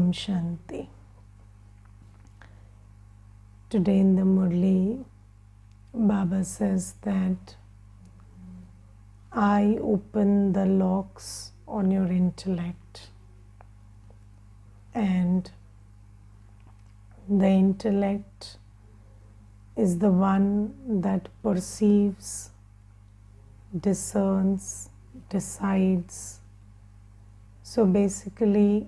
Om Shanti. Today in the Murli, Baba says that I open the locks on your intellect, and the intellect is the one that perceives, discerns, decides. So basically,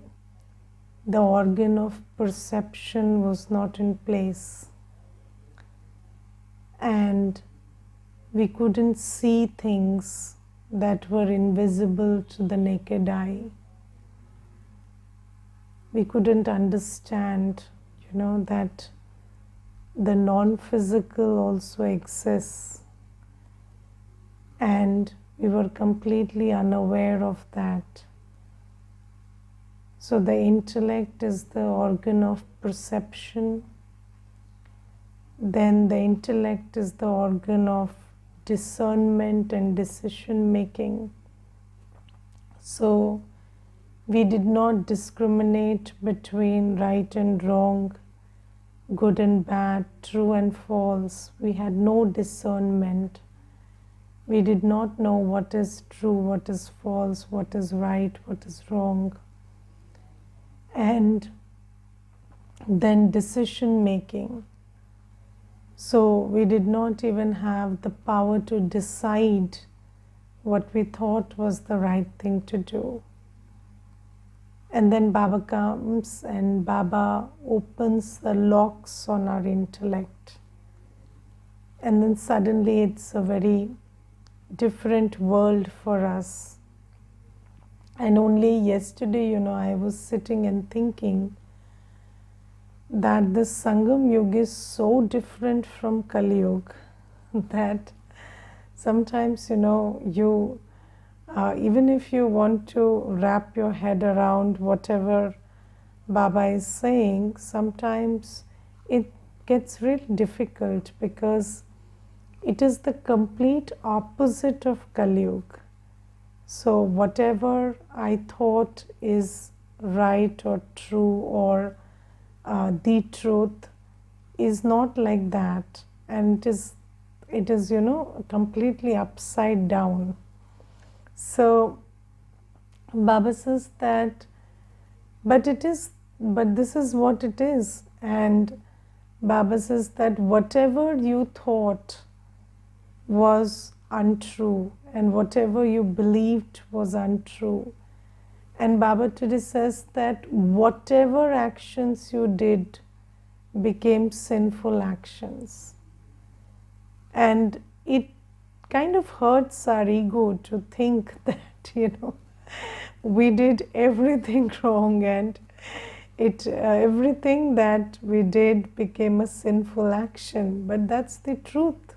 the organ of perception was not in place, and we couldn't see things that were invisible to the naked eye. We couldn't understand, that the non-physical also exists, and we were completely unaware of that. So the intellect is the organ of perception. Then the intellect is the organ of discernment and decision making. So we did not discriminate between right and wrong, good and bad, true and false. We had no discernment. We did not know what is true, what is false, what is right, what is wrong. And then decision making. So we did not even have the power to decide what we thought was the right thing to do. And then Baba comes and Baba opens the locks on our intellect. And then suddenly it's a very different world for us. And only yesterday, I was sitting and thinking that this Sangam Yuga is so different from Kali Yuga that sometimes, you even if you want to wrap your head around whatever Baba is saying, sometimes it gets really difficult because it is the complete opposite of Kali Yuga. So whatever I thought is right or true or the truth is not like that, and it is completely upside down. So Baba says that but this is what it is, and Baba says that whatever you thought was untrue and whatever you believed was untrue. And Baba today says that whatever actions you did became sinful actions. And it kind of hurts our ego to think that, we did everything wrong, and everything that we did became a sinful action. But that's the truth.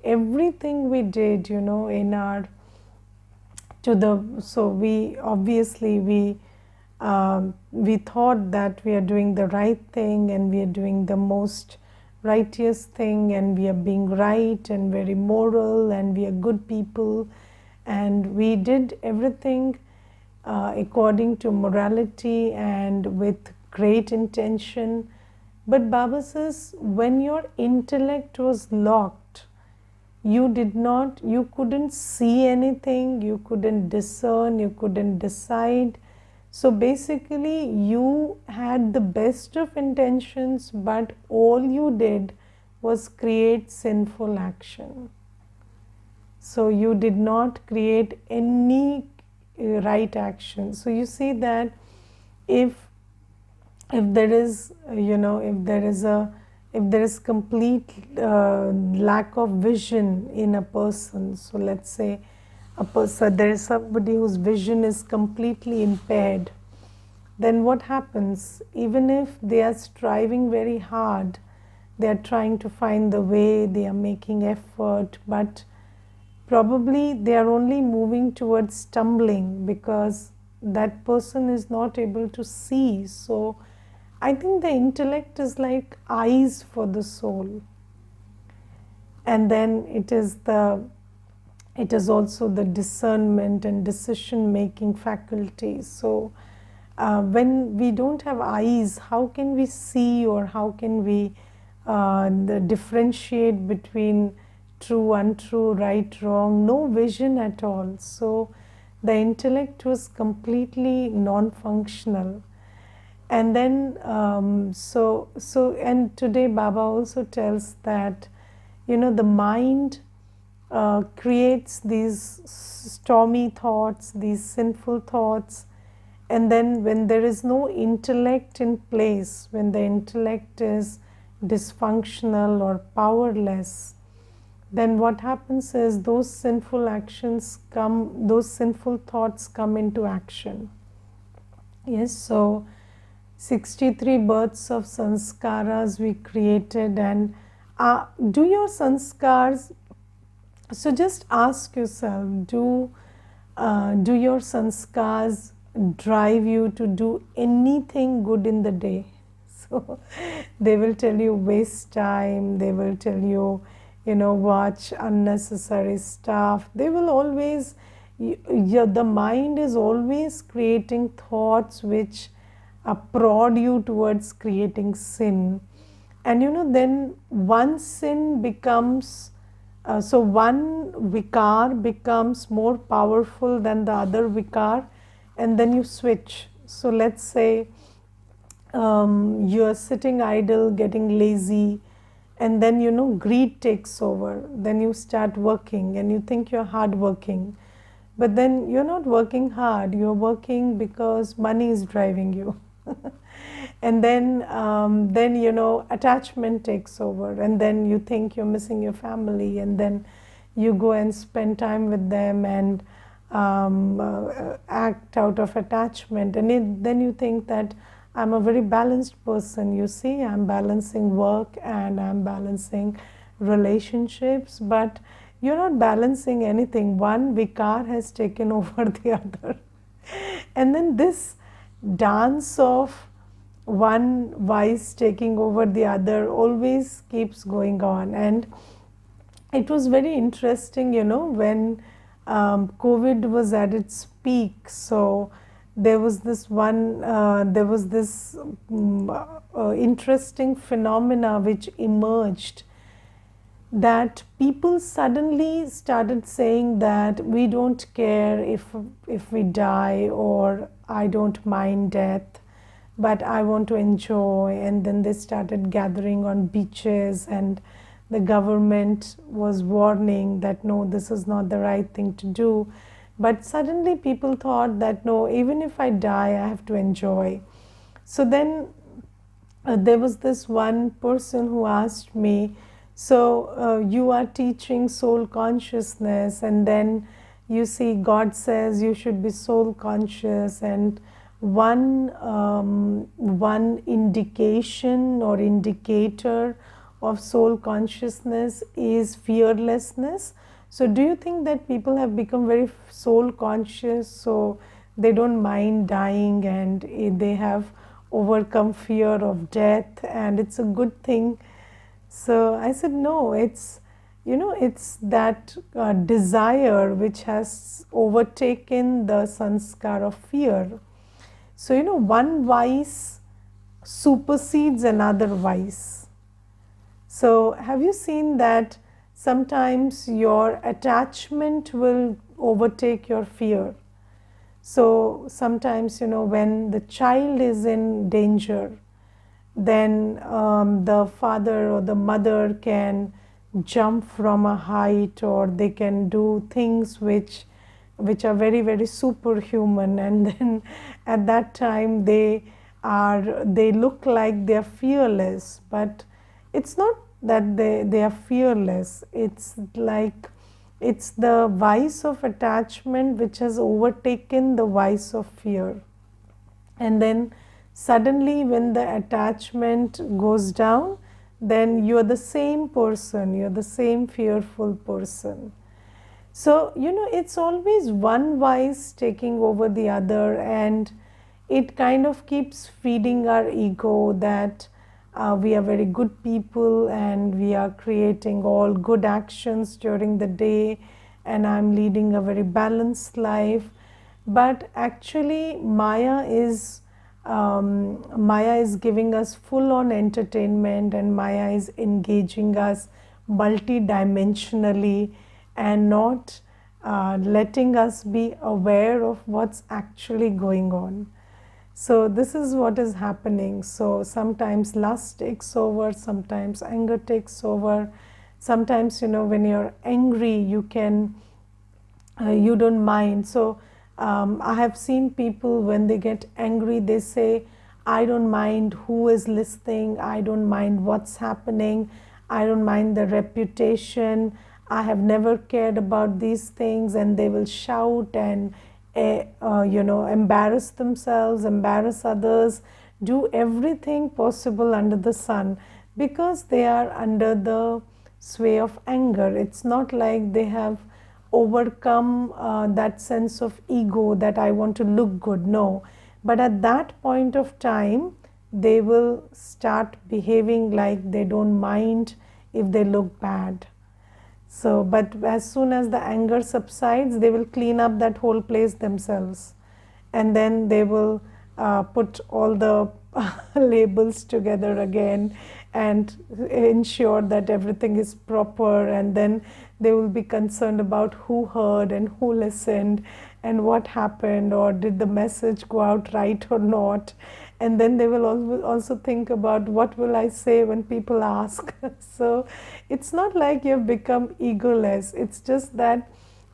Everything we did, so we obviously we thought that we are doing the right thing and we are doing the most righteous thing and we are being right and very moral and we are good people, and we did everything according to morality and with great intention. But Baba says when your intellect was locked, you couldn't see anything, you couldn't discern, you couldn't decide. So basically you had the best of intentions, but all you did was create sinful action. So you did not create any right action. So you see that if there is if there is complete lack of vision in a person, so let's say there is somebody whose vision is completely impaired, then what happens? Even if they are striving very hard, they are trying to find the way, they are making effort, but probably they are only moving towards stumbling because that person is not able to see. So I think the intellect is like eyes for the soul, and then it is also the discernment and decision making faculty. So when we don't have eyes, how can we see, or how can we differentiate between true, untrue, right, wrong? No vision at all. So the intellect was completely non-functional. And then and today Baba also tells that, the mind creates these stormy thoughts, these sinful thoughts, and then when there is no intellect in place, when the intellect is dysfunctional or powerless, then what happens is those sinful actions come, those sinful thoughts come into action. Yes, so 63 births of sanskaras we created, and do your sanskars, so just ask yourself, do your sanskars drive you to do anything good in the day? So they will tell you waste time, they will tell you, watch unnecessary stuff. They will always, the mind is always creating thoughts which prod you towards creating sin. And then one sin becomes, so one vikar becomes more powerful than the other vikar, and then you switch. So let's say you're sitting idle, getting lazy, and then greed takes over. Then you start working and you think you're hard working, but then you're not working hard, you're working because money is driving you. And then attachment takes over, and then you think you're missing your family, and then you go and spend time with them and act out of attachment, and then you think that I'm a very balanced person. You see, I'm balancing work and I'm balancing relationships, but you're not balancing anything. One vikar has taken over the other. And then this dance of one vice taking over the other always keeps going on. And it was very interesting, when COVID was at its peak. So there was this interesting phenomena which emerged, that people suddenly started saying that we don't care if we die, or I don't mind death, but I want to enjoy. And then they started gathering on beaches, and the government was warning that no, this is not the right thing to do. But suddenly people thought that no, even if I die, I have to enjoy. So then there was this one person who asked me, so you are teaching soul consciousness, and then you see God says you should be soul conscious, and one indication or indicator of soul consciousness is fearlessness. So do you think that people have become very soul conscious, so they don't mind dying, and they have overcome fear of death, and it's a good thing? So I said, no, it's that desire which has overtaken the sanskar of fear. So one vice supersedes another vice. So have you seen that sometimes your attachment will overtake your fear? So sometimes, when the child is in danger, then the father or the mother can jump from a height, or they can do things which are very, very superhuman, and then at that time they look like they are fearless, but it's not that they are fearless. It's like it's the vice of attachment which has overtaken the vice of fear. And then suddenly when the attachment goes down, then you're the same person, you're the same fearful person. So it's always one vice taking over the other, and it kind of keeps feeding our ego that we are very good people, and we are creating all good actions during the day, and I'm leading a very balanced life. But actually Maya is Maya is giving us full on entertainment, and Maya is engaging us multidimensionally and not letting us be aware of what's actually going on. So this is what is happening. So sometimes lust takes over, sometimes anger takes over. Sometimes, when you're angry, you don't mind. So I have seen people, when they get angry, they say, I don't mind who is listening, I don't mind what's happening, I don't mind the reputation, I have never cared about these things, and they will shout and embarrass themselves, embarrass others, do everything possible under the sun, because they are under the sway of anger. It's not like they have overcome that sense of ego that I want to look good. No. But at that point of time, they will start behaving like they don't mind if they look bad. So, but as soon as the anger subsides, they will clean up that whole place themselves. And then they will put all the labels together again and ensure that everything is proper, and then they will be concerned about who heard and who listened and what happened, or did the message go out right or not. And then they will also think about, what will I say when people ask. So it's not like you've become egoless, it's just that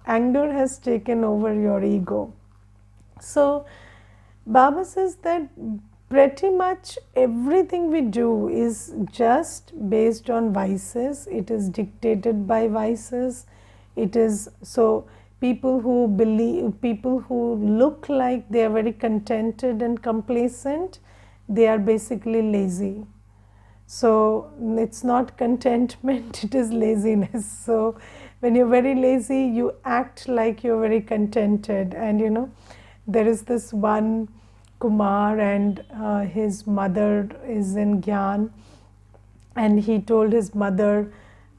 anger has taken over your ego. So Baba says that pretty much everything we do is just based on vices. It is dictated by vices. It is so people who look like they are very contented and complacent, they are basically lazy. So it's not contentment, it is laziness. So when you're very lazy, you act like you're very contented. And there is this one Kumar, and his mother is in Gyan, and he told his mother,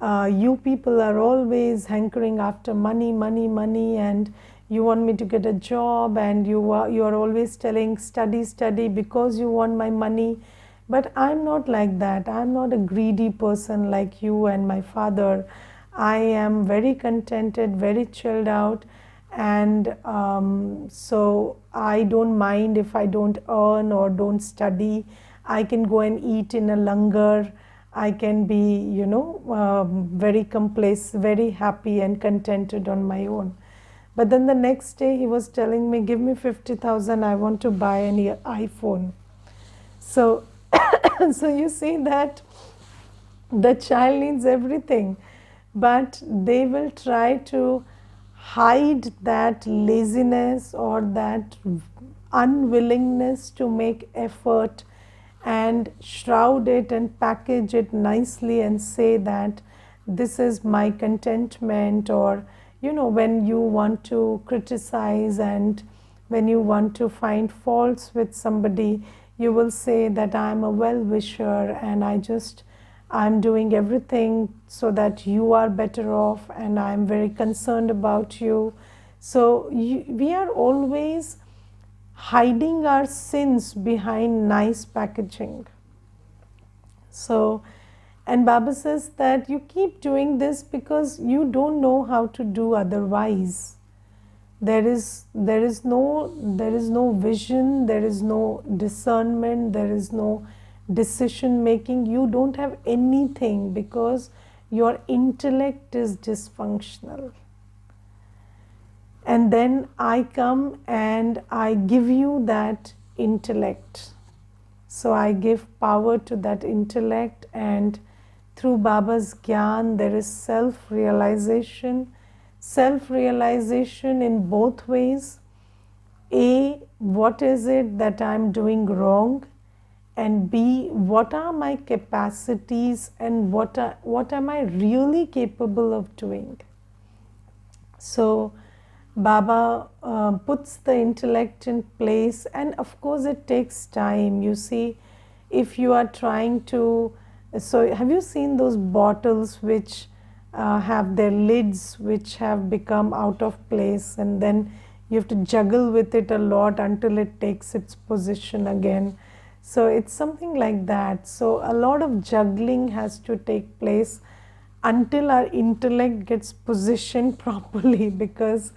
you people are always hankering after money, money, money, and you want me to get a job, and you are always telling study, study because you want my money. But I'm not like that. I'm not a greedy person like you and my father. I am very contented, very chilled out, and so I don't mind if I don't earn or don't study. I can go and eat in a langar. I can be, very complacent, very happy and contented on my own. But then the next day he was telling me, give me 50,000, I want to buy an iPhone. So, so you see that the child needs everything, but they will try to hide that laziness or that unwillingness to make effort, and shroud it and package it nicely and say that this is my contentment. Or when you want to criticize and when you want to find faults with somebody, you will say that I am a well-wisher and I'm doing everything so that you are better off, and I'm very concerned about you. So we are always hiding our sins behind nice packaging. So, and Baba says that you keep doing this because you don't know how to do otherwise. There is no vision, there is no discernment, there is no decision making. You don't have anything because your intellect is dysfunctional. And then I come and I give you that intellect. So I give power to that intellect, and through Baba's Gyan there is self-realization. Self-realization in both ways. A, what is it that I'm doing wrong? And B, what are my capacities and what am I really capable of doing? So Baba puts the intellect in place, and of course it takes time. You see, if you are trying to, so have you seen those bottles which have their lids which have become out of place, and then you have to juggle with it a lot until it takes its position again. So it's something like that. So a lot of juggling has to take place until our intellect gets positioned properly, because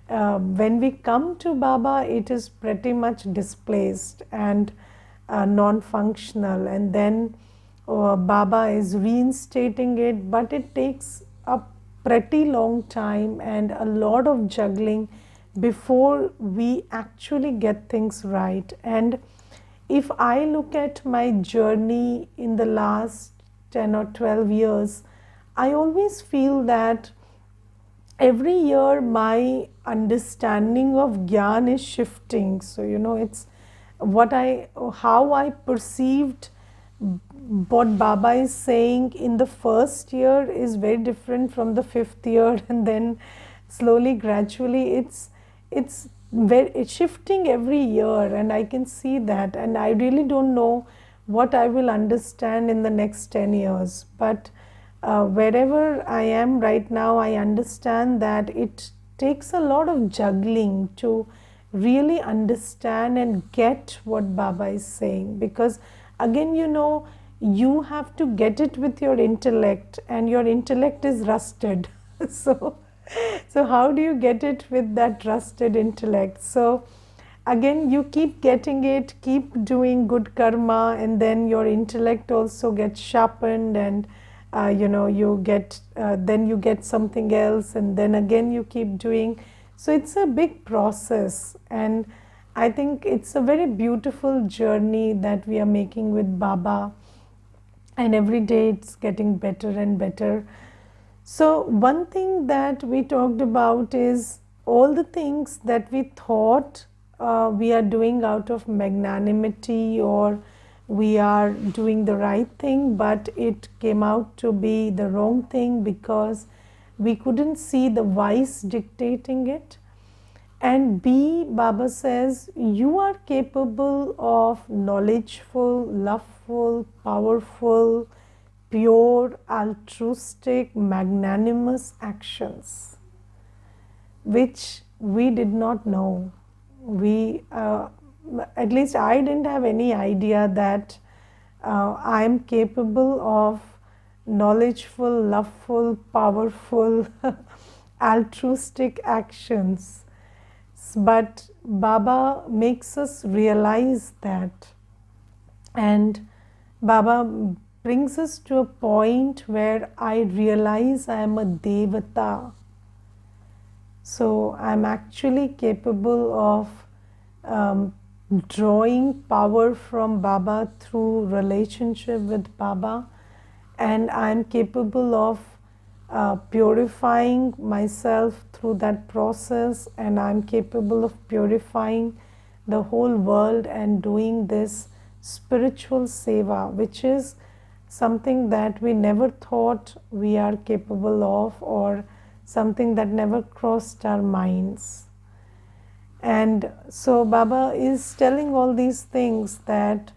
when we come to Baba, it is pretty much displaced and non-functional, and then Baba is reinstating it, but it takes a pretty long time and a lot of juggling before we actually get things right. And if I look at my journey in the last 10 or 12 years, I always feel that every year my understanding of Gyan is shifting. So, it's how I perceived what Baba is saying in the first year is very different from the fifth year, and then slowly, gradually, it's it's shifting every year, and I can see that, and I really don't know what I will understand in the next 10 years. But wherever I am right now, I understand that it takes a lot of juggling to really understand and get what Baba is saying, because again, you have to get it with your intellect, and your intellect is rusted. so so how do you get it with that rusted intellect? So again, you keep getting it, keep doing good karma, and then your intellect also gets sharpened, and you get then you get something else, and then again you keep doing. So it's a big process, and I think it's a very beautiful journey that we are making with Baba, and every day it's getting better and better. So one thing that we talked about is all the things that we thought we are doing out of magnanimity, or we are doing the right thing, but it came out to be the wrong thing because we couldn't see the vice dictating it. And B, Baba says, you are capable of knowledgeful, loveful, powerful, pure, altruistic, magnanimous actions, which we did not know. At least I didn't have any idea that I am capable of knowledgeful, loveful, powerful, altruistic actions. But Baba makes us realize that, and Baba brings us to a point where I realize I am a Devata. So I'm actually capable of drawing power from Baba through relationship with Baba, and I'm capable of purifying myself through that process, and I'm capable of purifying the whole world and doing this spiritual seva, which is something that we never thought we are capable of, or something that never crossed our minds. And so Baba is telling all these things, that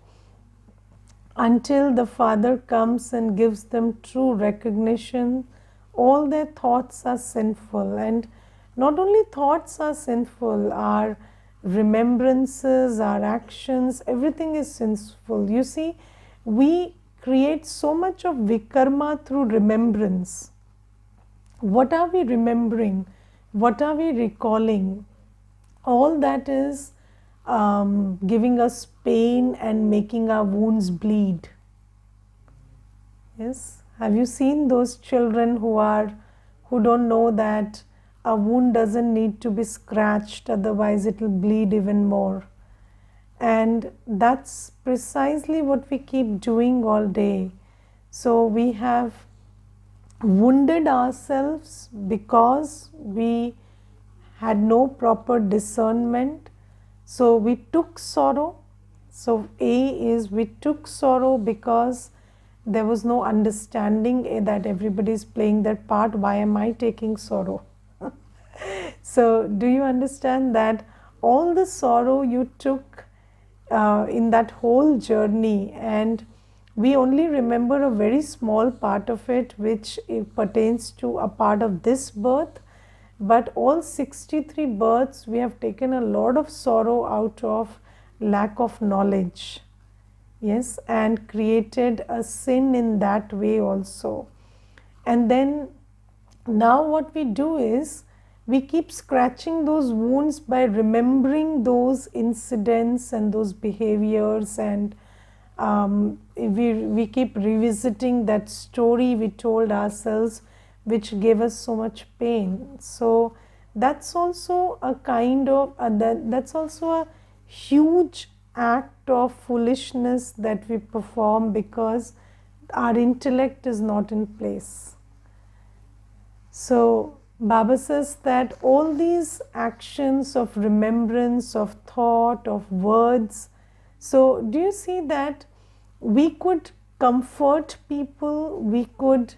until the Father comes and gives them true recognition, all their thoughts are sinful. And not only thoughts are sinful, our remembrances, our actions, everything is sinful. You see, we create so much of vikarma through remembrance. What are we remembering? What are we recalling? All that is giving us pain and making our wounds bleed. Yes, have you seen those children who don't know that a wound doesn't need to be scratched, otherwise it will bleed even more? And that's precisely what we keep doing all day. So we have wounded ourselves because we had no proper discernment. So we took sorrow. So A is, we took sorrow because there was no understanding that everybody is playing their part. Why am I taking sorrow? So do you understand that all the sorrow you took in that whole journey, and we only remember a very small part of it, which pertains to a part of this birth, but all 63 births we have taken a lot of sorrow out of lack of knowledge. Yes, and created a sin in that way also. And then now what we do is we keep scratching those wounds by remembering those incidents and those behaviors, and we keep revisiting that story we told ourselves which gave us so much pain. So that's also a kind of that's also a huge act of foolishness that we perform because our intellect is not in place. So Baba says that all these actions of remembrance, of thought, of words, so do you see that we could comfort people, we could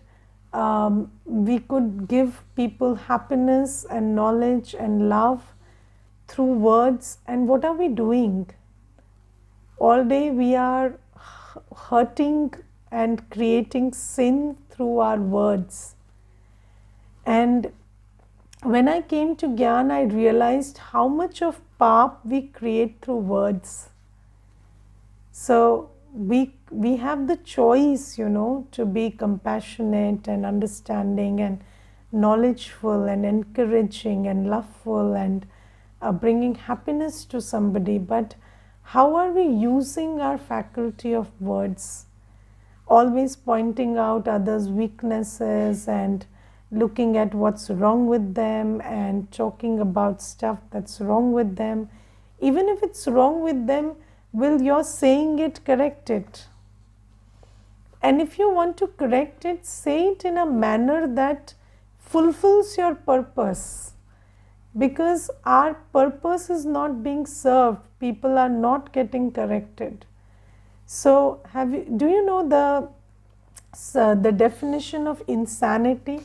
give people happiness and knowledge and love through words, and what are we doing? All day we are hurting and creating sin through our words. And when I came to Gyan, I realized how much of paap we create through words. So we have the choice, to be compassionate and understanding and knowledgeful and encouraging and loveful and bringing happiness to somebody. But how are we using our faculty of words? Always pointing out others' weaknesses and looking at what's wrong with them and talking about stuff that's wrong with them. Even if it's wrong with them, will your saying it correct it? And if you want to correct it, say it in a manner that fulfills your purpose. Because our purpose is not being served, people are not getting corrected. So do you know the definition of insanity?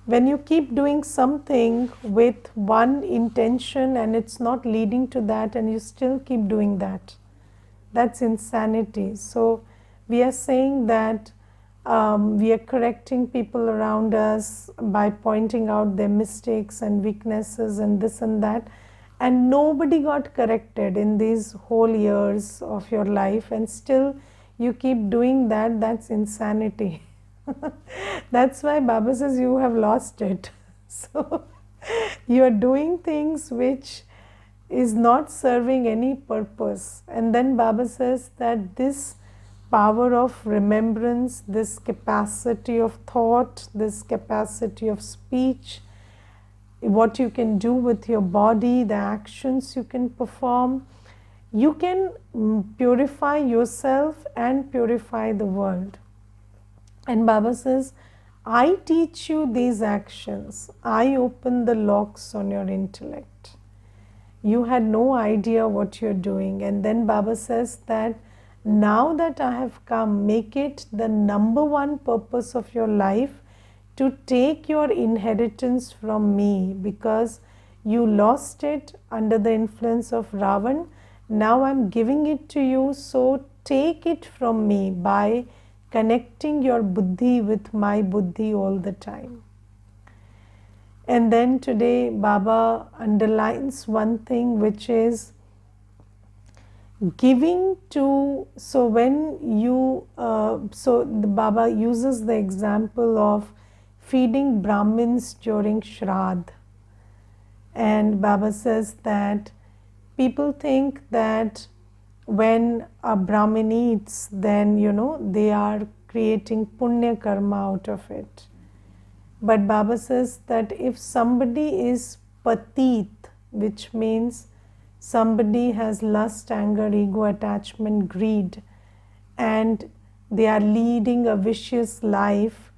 When you keep doing something with one intention and it's not leading to that and you still keep doing that, that's insanity. So we are saying that we are correcting people around us by pointing out their mistakes and weaknesses and this and that, and nobody got corrected in these whole years of your life, and still you keep doing that. That's insanity. That's why Baba says you have lost it. So you are doing things which is not serving any purpose. And then Baba says that this power of remembrance, this capacity of thought, this capacity of speech, what you can do with your body, the actions you can perform, you can purify yourself and purify the world. And Baba says, I teach you these actions. I open the locks on your intellect. You had no idea what you're doing. And then Baba says that now that I have come, make it the number one purpose of your life to take your inheritance from me, because you lost it under the influence of Ravan. Now I'm giving it to you, so take it from me by connecting your buddhi with my buddhi all the time. And then today Baba underlines one thing, which is giving to, so when you, so the Baba uses the example of feeding Brahmins during Shraddh. And Baba says that people think that when a Brahmin eats, then they are creating punya karma out of it. But Baba says that if somebody is patit, which means somebody has lust, anger, ego, attachment, greed, and they are leading a vicious life,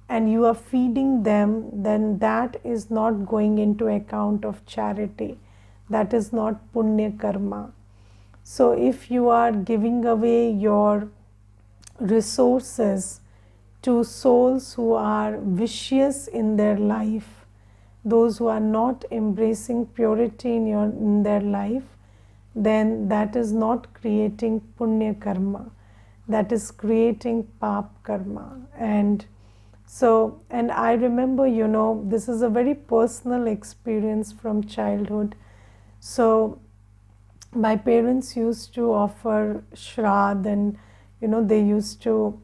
and you are feeding them, then that is not going into account of charity. That is not punya karma. So if you are giving away your resources to souls who are vicious in their life, those who are not embracing purity in their life, then that is not creating punya karma. That is creating paap karma. And So, and I remember, this is a very personal experience from childhood. So, my parents used to offer Shrad, and they used to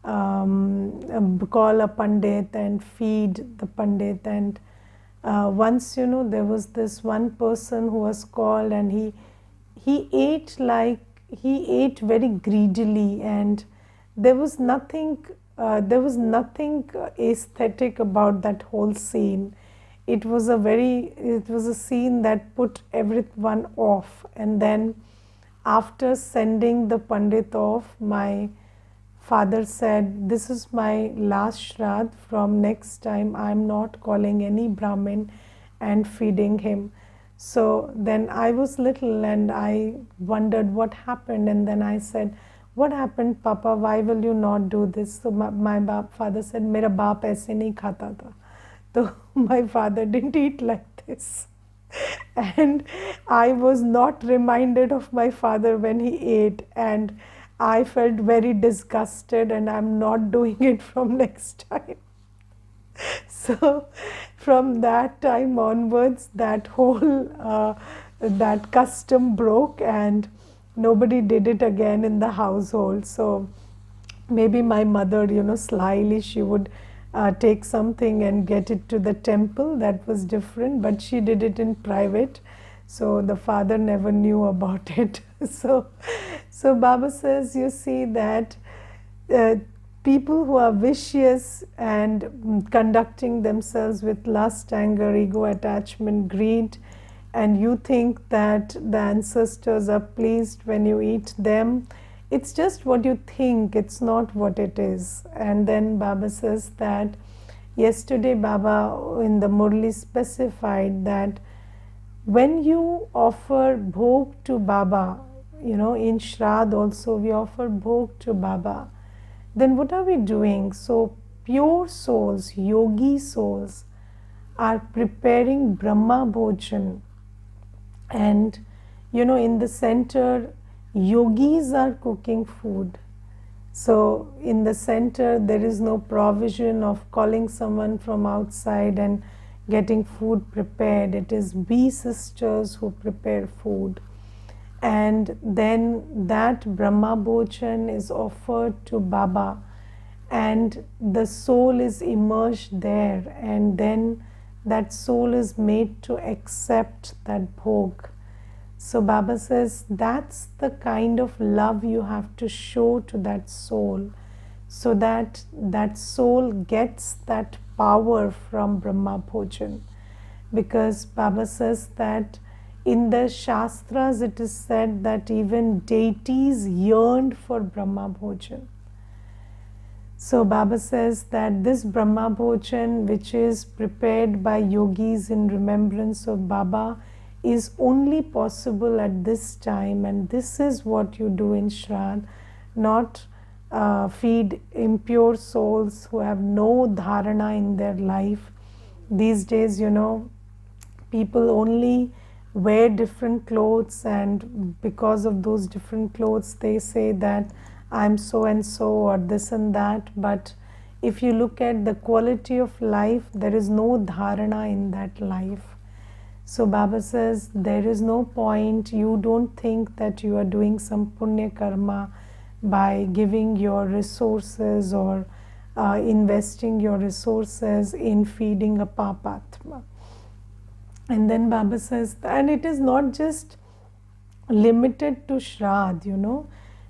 call a pandit and feed the pandit. And once, there was this one person who was called, and he ate very greedily, and there was nothing aesthetic about that whole scene. It was a scene that put everyone off. And then after sending the pandit off, my father said, "This is my last Shraddh. From next time, I'm not calling any Brahmin and feeding him." So then I was little and I wondered what happened. And then I said, "What happened, Papa? Why will you not do this?" So my father said, "Mera baap aise nahi khata tha." So my father didn't eat like this. And I was not reminded of my father when he ate, and I felt very disgusted, and I'm not doing it from next time. So from that time onwards, that whole that custom broke, and nobody did it again in the household. So maybe my mother, slyly she would take something and get it to the temple. That was different, but she did it in private, so the father never knew about it. So Baba says, you see that uh, people who are vicious and conducting themselves with lust, anger, ego, attachment, greed, and you think that the ancestors are pleased when you eat them, it's just what you think, it's not what it is. And then Baba says that yesterday Baba in the Murli specified that when you offer bhog to Baba, in Shraddh also we offer bhog to Baba, then what are we doing? So pure souls, yogi souls, are preparing Brahma Bhojan. And in the center, yogis are cooking food. So in the center, there is no provision of calling someone from outside and getting food prepared. It is we sisters who prepare food. And then that Brahma Bhojan is offered to Baba, and the soul is immersed there, and then that soul is made to accept that bhog. So Baba says that's the kind of love you have to show to that soul, so that that soul gets that power from Brahma Bhojan. Because Baba says that in the Shastras it is said that even deities yearned for Brahma Bhojan. So Baba says that this Brahma Bhojan, which is prepared by yogis in remembrance of Baba, is only possible at this time, and this is what you do in Shraddh, not feed impure souls who have no dharana in their life. These days, people only wear different clothes, and because of those different clothes they say that I'm so and so or this and that. But if you look at the quality of life, there is no dharana in that life. So Baba says there is no point, you don't think that you are doing some punya karma by giving your resources or investing your resources in feeding a papatma. And then Baba says, and it is not just limited to Shraddh,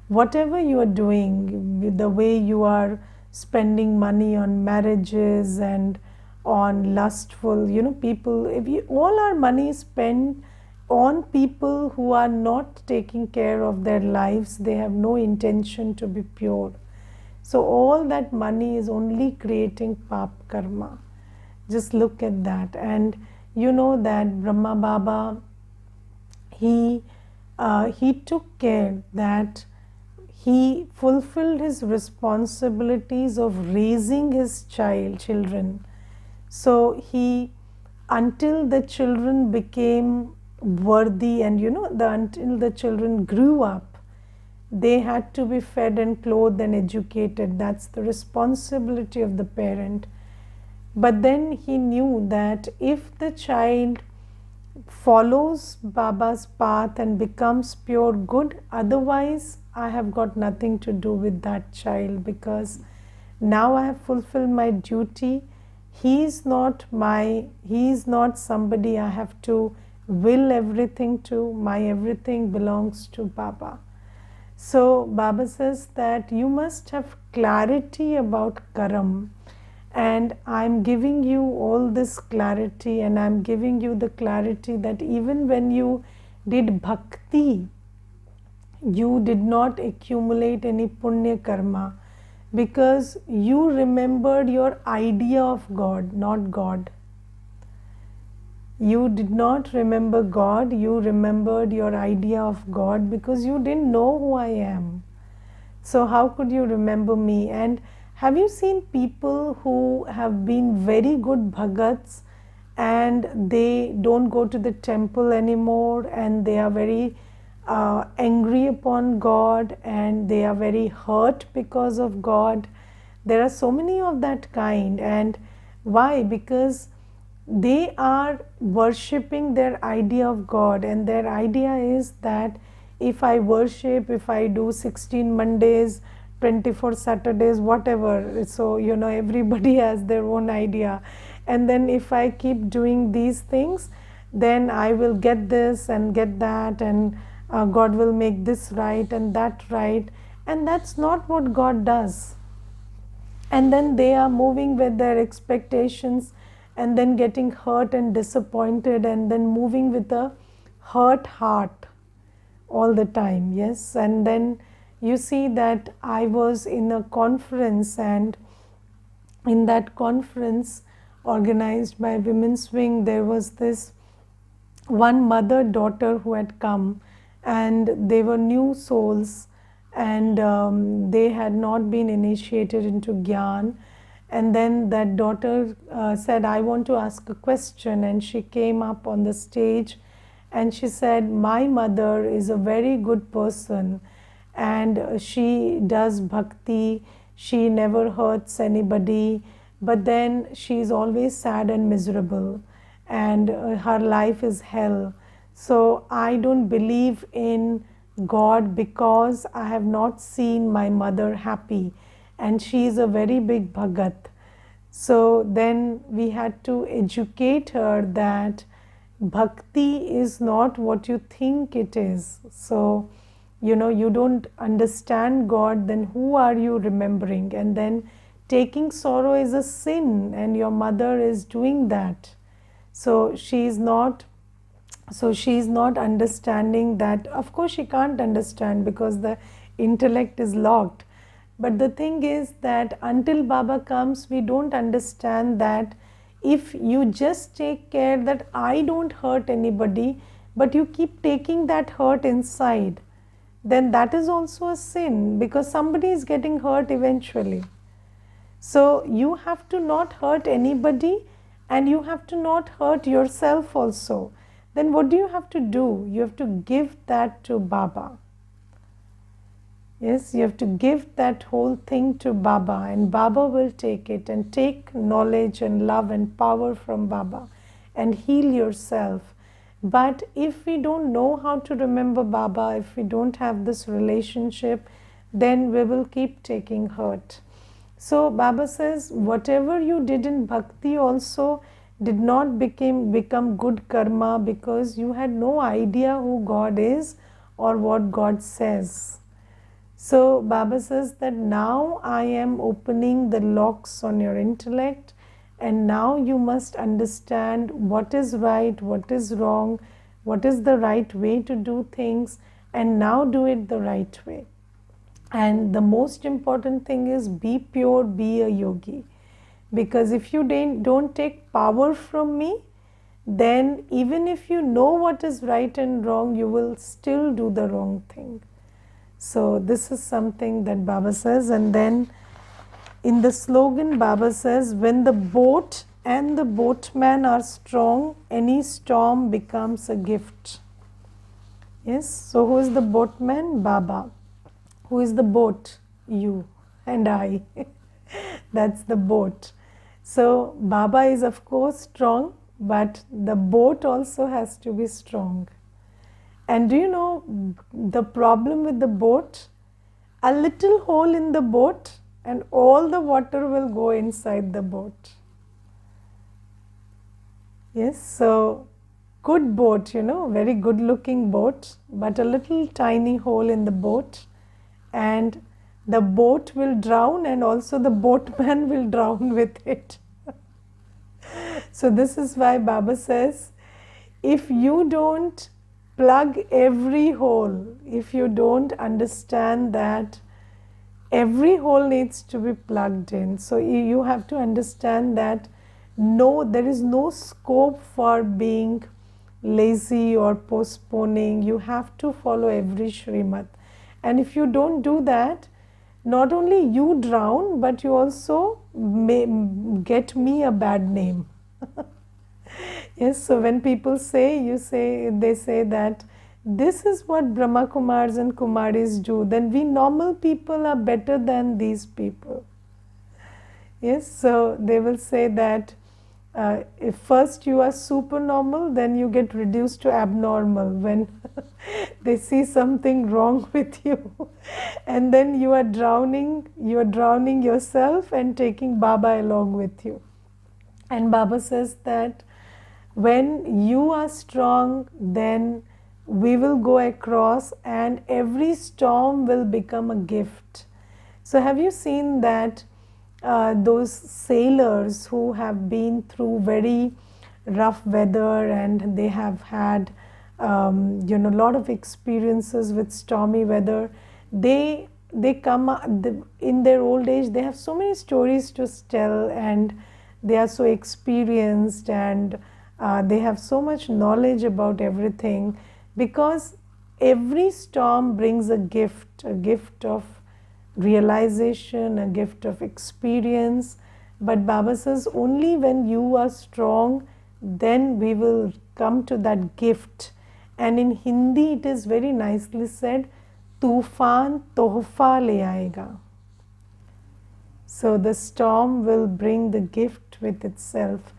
whatever you are doing, the way you are spending money on marriages and on lustful, people, if all our money is spent on people who are not taking care of their lives, they have no intention to be pure. So all that money is only creating pap karma. Just look at that. And you know that Brahma Baba, he took care that he fulfilled his responsibilities of raising his children. So he, until the children became worthy and until the children grew up, they had to be fed and clothed and educated. That's the responsibility of the parent. But then he knew that if the child follows Baba's path and becomes pure good, otherwise I have got nothing to do with that child, because now I have fulfilled my duty. He is not somebody I have to will everything to. My everything belongs to Baba. So Baba says that you must have clarity about Karam, and I'm giving you all this clarity, and I'm giving you the clarity that even when you did bhakti, you did not accumulate any punya karma, because you remembered your idea of God, not God. You did not remember God, you remembered your idea of God, because you didn't know who I am. So how could you remember me? And have you seen people who have been very good bhagats and they don't go to the temple anymore, and they are very angry upon God, and they are very hurt because of God? There are so many of that kind. And why? Because they are worshipping their idea of God, and their idea is that if I worship, if I do 16 Mondays, 24 Saturdays, whatever, so everybody has their own idea, and then if I keep doing these things, then I will get this and get that, and God will make this right and that right. And that's not what God does. And then they are moving with their expectations, and then getting hurt and disappointed, and then moving with a hurt heart all the time. Yes. And then you see that I was in a conference, and in that conference organized by Women's Wing, there was this one mother-daughter who had come, and they were new souls, and they had not been initiated into Gyan. And then that daughter said, I want to ask a question. And she came up on the stage and she said, my mother is a very good person, and she does bhakti, she never hurts anybody, but then she is always sad and miserable, and her life is hell. So I don't believe in God because I have not seen my mother happy, and she is a very big bhagat. So then we had to educate her that bhakti is not what you think it is. So you don't understand God, then who are you remembering? And then taking sorrow is a sin, and your mother is doing that. So she is not understanding that. Of course she can't understand, because the intellect is locked. But the thing is that until Baba comes, we don't understand that if you just take care that I don't hurt anybody, but you keep taking that hurt inside, then that is also a sin, because somebody is getting hurt eventually. So you have to not hurt anybody, and you have to not hurt yourself also. Then what do you have to do? You have to give that to Baba. Yes, you have to give that whole thing to Baba, and Baba will take it, and take knowledge and love and power from Baba and heal yourself. But if we don't know how to remember Baba, if we don't have this relationship, then we will keep taking hurt. So Baba says, whatever you did in bhakti also did not become good karma, because you had no idea who God is or what God says. So Baba says that now I am opening the locks on your intellect, and now you must understand what is right, what is wrong, what is the right way to do things, and now do it the right way. And the most important thing is be pure, be a yogi. Because if you don't take power from me, then even if you know what is right and wrong, you will still do the wrong thing. So this is something that Baba says. And then in the slogan, Baba says, when the boat and the boatman are strong, any storm becomes a gift. Yes, so who is the boatman? Baba. Who is the boat? You and I. That's the boat. So Baba is of course strong, but the boat also has to be strong. And do you know the problem with the boat? A little hole in the boat and all the water will go inside the boat. Yes, so good boat, very good looking boat, but a little tiny hole in the boat, and the boat will drown and also the boatman will drown with it. So this is why Baba says, if you don't plug every hole, if you don't understand that every hole needs to be plugged in, so you have to understand that no, there is no scope for being lazy or postponing. You have to follow every Shrimad. And if you don't do that, not only you drown, but you also may get me a bad name. Yes, so when people say, they say that this is what Brahma Kumars and Kumaris do, then we normal people are better than these people. Yes, so they will say that if first you are super normal, then you get reduced to abnormal when they see something wrong with you, and then you are drowning yourself and taking Baba along with you. And Baba says that when you are strong, then we will go across and every storm will become a gift. So have you seen that those sailors who have been through very rough weather and they have had a lot of experiences with stormy weather, they come in their old age, they have so many stories to tell, and they are so experienced, and they have so much knowledge about everything, because every storm brings a gift of realization, a gift of experience. But Baba says only when you are strong, then we will come to that gift. And in Hindi it is very nicely said, Tufan tohfa le aayega. So the storm will bring the gift with itself.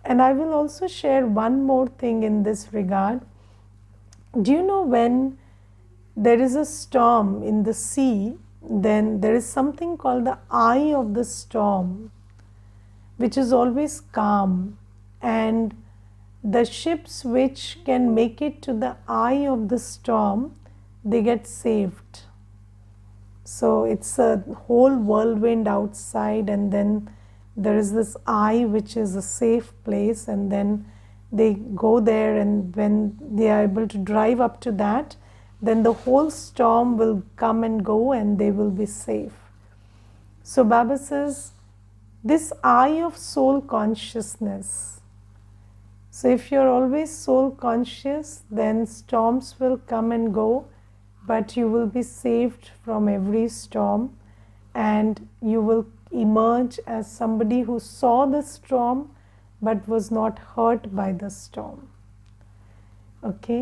And I will also share one more thing in this regard. Do you know when there is a storm in the sea, then there is something called the eye of the storm, which is always calm, and the ships which can make it to the eye of the storm, they get saved. So it's a whole whirlwind outside, and then there is this eye which is a safe place, and then they go there, and when they are able to drive up to that, then the whole storm will come and go and they will be safe. So Baba says, this eye of soul consciousness. So if you're always soul conscious, then storms will come and go, but you will be saved from every storm, and you will emerge as somebody who saw the storm but was not hurt by the storm. Okay.